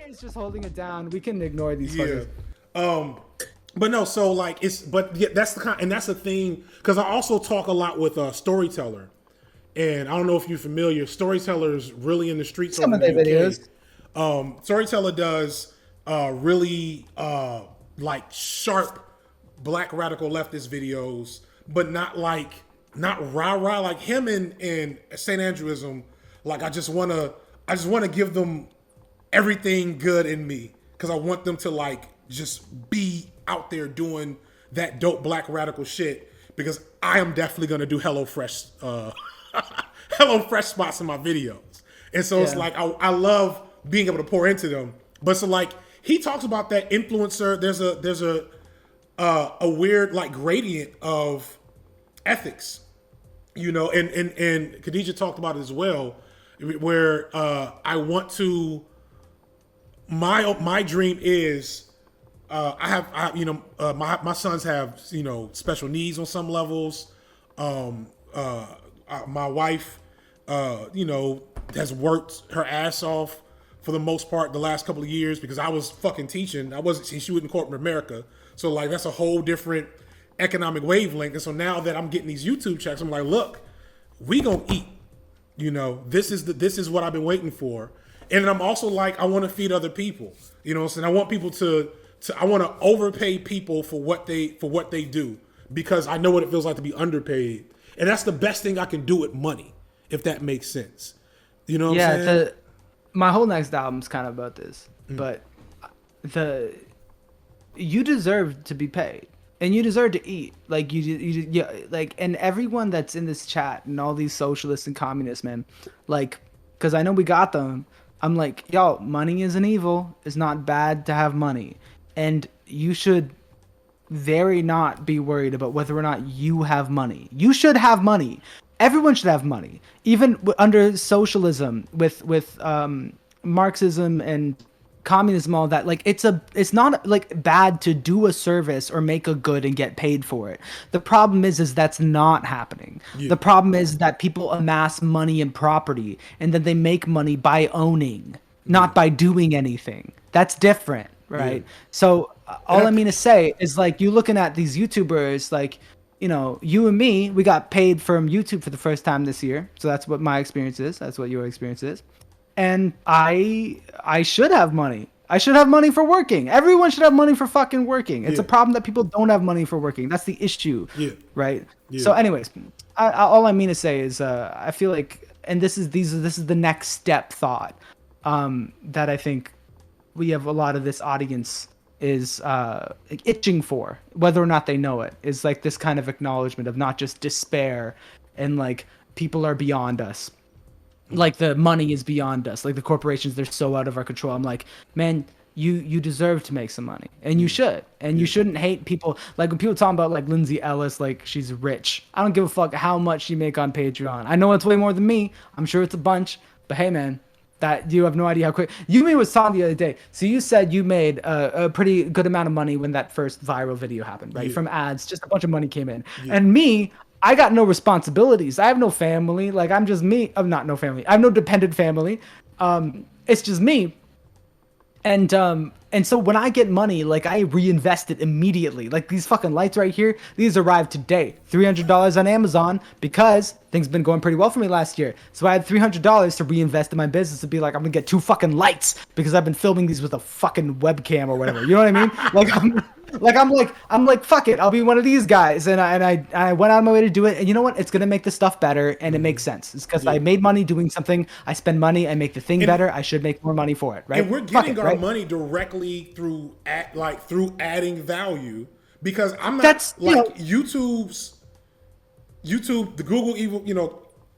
is just holding it down. We can ignore these Yeah. fuckers. But no, so like but yeah, that's the kind, and that's the thing, because I also talk a lot with Storyteller, and I don't know if you're familiar. Storyteller's really in the streets Some over of in the their UK. videos. Storyteller does really like sharp black radical leftist videos, but not rah rah like him and Saint Andrewism. Like I just wanna give them everything good in me, because I want them to like just be out there doing that dope black radical shit, because I am definitely gonna do HelloFresh spots in my videos. And so it's Yeah. like I love being able to pour into them. But so like he talks about that influencer. There's a weird like gradient of ethics, and Khadija talked about it as well, where I want to. My dream is my sons have special needs on some levels. My wife, has worked her ass off for the most part the last couple of years, because I was fucking teaching. I wasn't. She was in corporate America, so like that's a whole different economic wavelength. And so now that I'm getting these YouTube checks, I'm like, look, we gonna eat. This is what I've been waiting for. And then I'm also like, I want to feed other people. So I want people to I want to overpay people for what they do, because I know what it feels like to be underpaid. And that's the best thing I can do with money, if that makes sense. You know what I'm saying? My whole next album's kind of about this, but you deserve to be paid, and you deserve to eat. Like and everyone that's in this chat and all these socialists and communists, man, like, because I know we got them. I'm like, yo, money isn't evil. It's not bad to have money, and you should very not be worried about whether or not you have money. You should have money. Everyone should have money, even under socialism, with Marxism and communism, all that. Like it's not like bad to do a service or make a good and get paid for it. The problem is that's not happening. Yeah. The problem is that people amass money and property, and then they make money by owning, not by doing anything. That's different, right? Yeah. So all I mean to say is, like, you looking at these YouTubers, like, you and me, we got paid from YouTube for the first time this year. So that's what my experience is. That's what your experience is. And I should have money. I should have money for working. Everyone should have money for fucking working. It's a problem that people don't have money for working. That's the issue. Yeah. Right. Yeah. So anyways, all I mean to say is, I feel like, and this is the next step thought, that I think we have a lot of this audience is itching for, whether or not they know it, is like this kind of acknowledgement of not just despair and like people are beyond us, like the money is beyond us, like the corporations, they're so out of our control. I'm like, man, you deserve to make some money, and you should, and you shouldn't hate people. Like when people talk about like Lindsay Ellis, like she's rich, I don't give a fuck how much she make on Patreon. I know it's way more than me, I'm sure it's a bunch, but hey man, that you have no idea how quick. You was talking the other day. So you said you made a pretty good amount of money when that first viral video happened, right? Yeah. From ads, just a bunch of money came in. Yeah. And me, I got no responsibilities. I have no family. Like, I'm just me. I'm not no family. I have no dependent family. It's just me. And so when I get money, like, I reinvest it immediately. Like these fucking lights right here, these arrived today. $300 on Amazon, because things been going pretty well for me last year. So I had $300 to reinvest in my business, to be like, I'm gonna get 2 fucking lights because I've been filming these with a fucking webcam or whatever. You know what I mean? I'm like, fuck it, I'll be one of these guys. And I went out of my way to do it. And you know what? It's gonna make the stuff better, and it makes sense. It's because I made money doing something. I spend money, I make the thing better. I should make more money for it, right? And we're getting our money directly through adding value, because I'm not YouTube, the Google evil,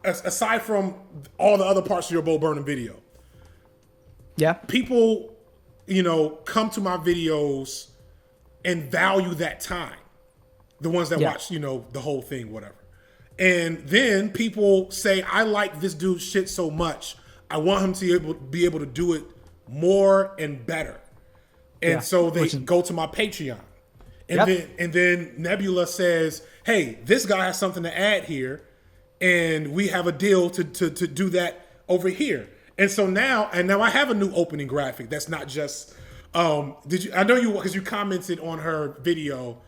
aside from all the other parts of your Bo Burnham video. Yeah. People, come to my videos and value that time. The ones that watch, the whole thing, whatever. And then people say, I like this dude's shit so much, I want him to be able to do it more and better. And so they go to my Patreon. And then Nebula says, hey, this guy has something to add here, and we have a deal to do that over here. And so now I have a new opening graphic that's not just I know you because you commented on her video.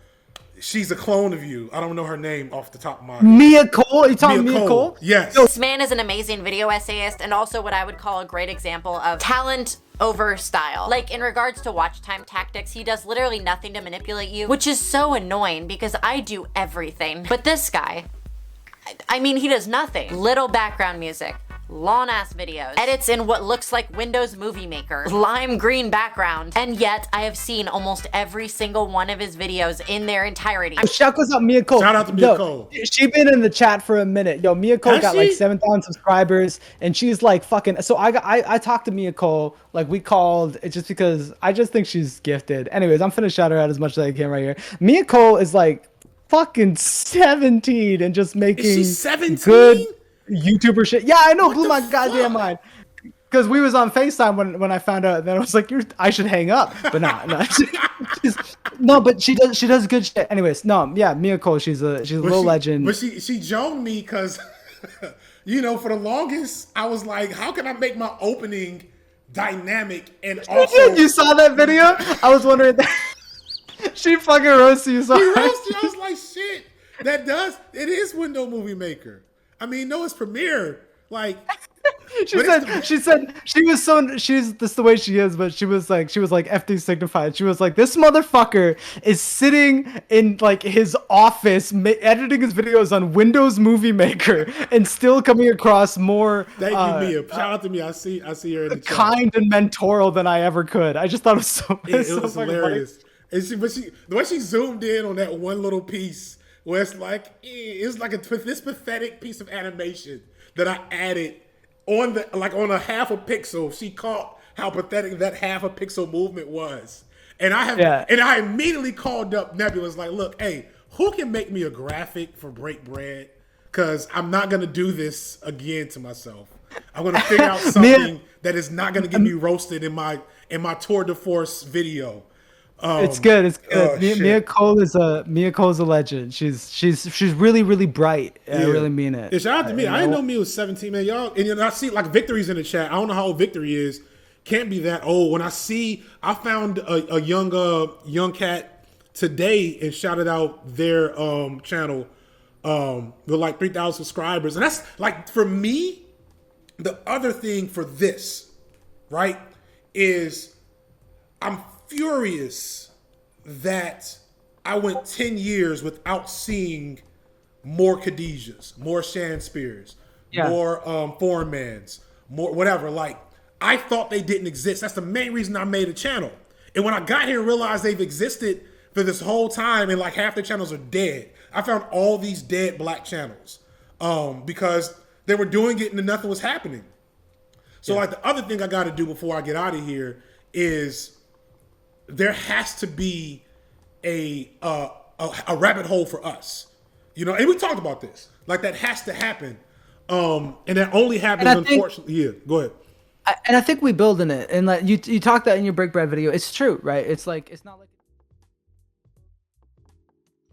She's a clone of you. I don't know her name off the top of my head. Mia Cole? Are you talking Mia Cole? Yes. This man is an amazing video essayist and also what I would call a great example of talent over style. Like in regards to watch time tactics, he does literally nothing to manipulate you, which is so annoying because I do everything. But this guy, I mean, he does nothing. Little background music, long ass videos, edits in what looks like Windows Movie Maker, lime green background, and yet I have seen almost every single one of his videos in their entirety. Shout out Mia Cole. Shout out to Mia Cole. She been in the chat for a minute. Yo, Mia Cole got like 7,000 subscribers, and she's like fucking. So I talked to Mia Cole. Like we called it just because I just think she's gifted. Anyways, I'm finna shout her out as much as I can right here. Mia Cole is like fucking 17 and just making Is she 17? good YouTuber shit. Yeah, I know, blew my fuck? goddamn mind. Because we was on FaceTime when I found out, and then I was like, I should hang up. But no, but she does good shit. Anyways, no, yeah, Mia Cole, she's a little legend. But she joned me because you know, for the longest I was like, how can I make my opening dynamic and also You saw that video? I was wondering that. She fucking roasted you so She hard. roasted. I was like, shit, it is Window Movie Maker. I mean, no, it's Premiere. Like She said she's this the way she is, but she was like FD signified. She was like, this motherfucker is sitting in like his office editing his videos on Windows Movie Maker and still coming across more thank you, Mia. Shout out to me. I see her in the chat. Kind and mentorial than I ever could. I just thought it was so It was hilarious. And the way she zoomed in on that one little piece where it's like this pathetic piece of animation that I added on a half a pixel. She caught how pathetic that half a pixel movement was. And I immediately called up Nebula's like, look, hey, who can make me a graphic for Break Bread? Because I'm not gonna do this again to myself. I'm gonna figure out something that is not gonna get me roasted in my tour de force video. It's good. It's good. Mia Cole is a legend. She's really, really bright. I really mean it. Yeah, shout out to Mia. I didn't know Mia was 17, man. Y'all, and I see like Victory's in the chat. I don't know how old Victory is. Can't be that old. When I found a young cat today and shouted out their channel with like 3,000 subscribers. And that's like, for me, the other thing for this, right, is I'm furious that I went 10 years without seeing more Khadijas, more Shan Spears, more Foreign Mans, more whatever. Like, I thought they didn't exist. That's the main reason I made a channel. And when I got here and realized they've existed for this whole time and like half their channels are dead, I found all these dead black channels because they were doing it and nothing was happening. So like the other thing I got to do before I get out of here is there has to be a rabbit hole for us, you know, and we talked about this. Like that has to happen, and that only happens unfortunately. Yeah, go ahead. And I think we build in it, and like you talked that in your Break Bread video. It's true, right? It's like it's not like.